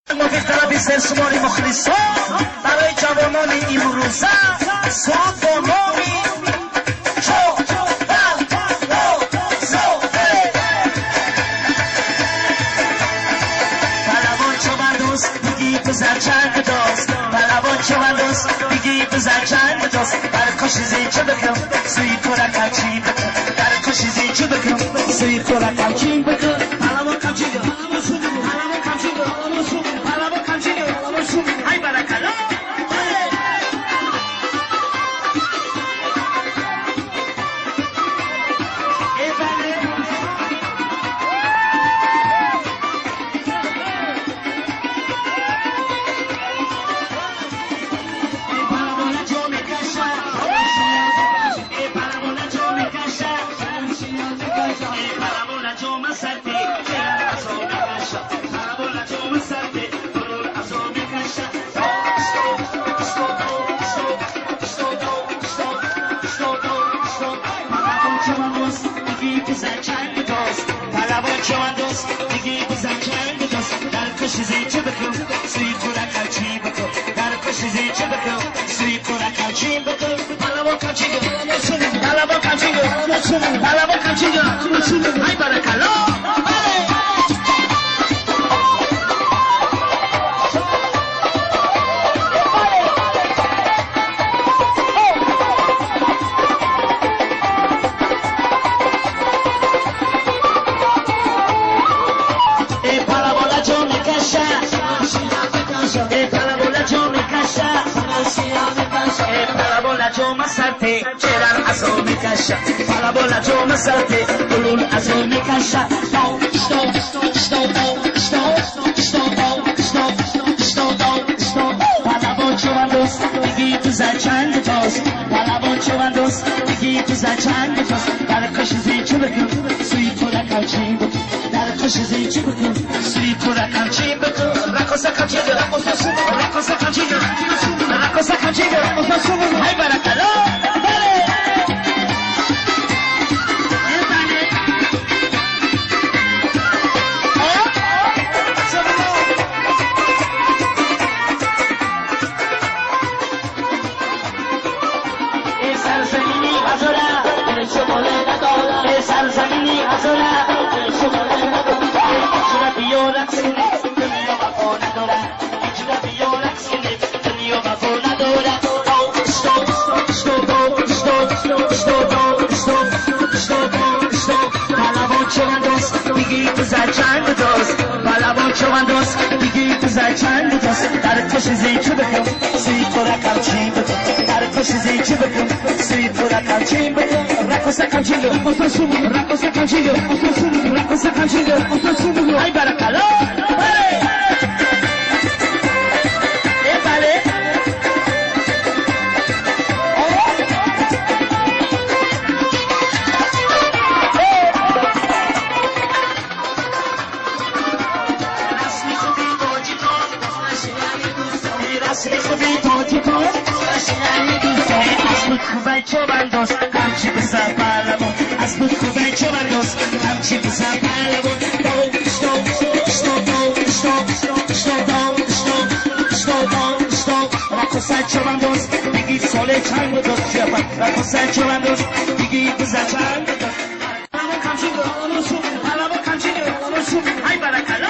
طلبی سرشماری مخلصا برای جوانان امروزه سرود با نامی چند دوست بلوان چه من دوست میگی بزن چند دوست در کشی زیچه بکن سوی تو را کمچین بکن در کشی زیچه بکن سوی تو را کمچین بکن بلوان کمچین بکن بلوان کمچین بکن بلوان کمچین بکن های برکلا های برکلا Para bola yo me salte, color azul me cacha. Stop, stop, stop, stop, stop, stop, stop, stop. Para bocho andos, digi tu za chand tos. Para bocho andos, digi tu za chand tos. Dar koshi zi chubku, sui pura kalchimbo. Dar koshi zi chubku, sui pura kalchimbo. Rakosa kalchimbo, rakosa kalchimbo, rakosa kalchimbo. Hai barakalo. در کش زیچه بکن سوی تو را کمچین بکن در کش زیچه بکن سوی تو را کمچین بکن رکوسا کمچین بکن رکوسا کمچین بکن رکوسا کمچین بکن های برکلا همچی بسا پالمون از بود خوبه چه بردوز همچی بسا پالمون رکوسا چه بردوز دیگی ساله چند بدوز شیفت رکوسا چه بردوز دیگی بزا چند بدوز پالمون کمچین گو پالمون کمچین گو های برکلا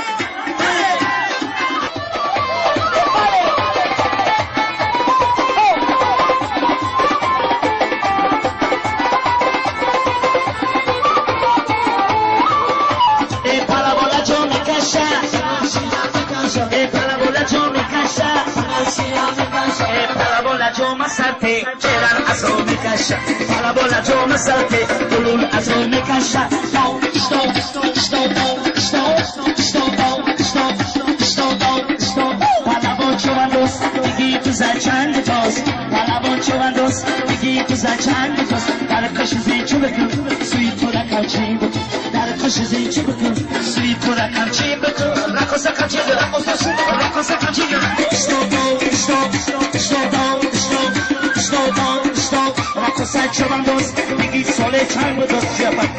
Para bola yo me salte, color azul me cacha. Stop, stop, stop, stop, stop, stop, stop, stop, stop. Para bocho andos, digi tu za chand tos. Para bocho andos, digi tu za chand tos. Dar kosh zi chubku, sui pura kamchim. Dar kosh zi chubku, sui pura kamchim. Rakosa kamchim, rakosa kamchim. Stop, stop, stop, stop, stop, stop. Rakosa chobandos, digi sole chand tos.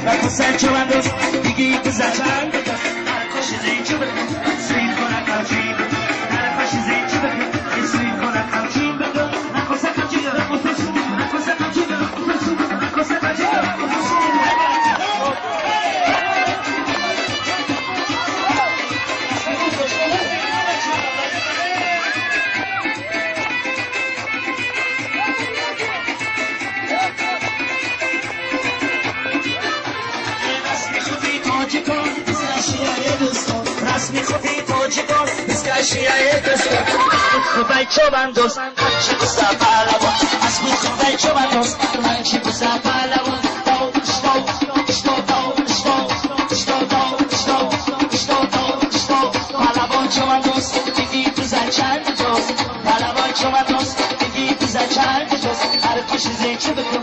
Rakosa chobandos, digi tu za chand tos. Dar kosh zi chubku, sui pura kamchim. از میخوبی تاجیکان بسکر شیعه دستان از خوبای چوبندوز هرچی بسا پهلوان از خوبای چوبندوز هرچی بسا پهلوان پهلوان چوبندوز دیگی تو زن چند جوز پهلوان چوبندوز دیگی تو زن چند جوز هر کشی زیچه بکن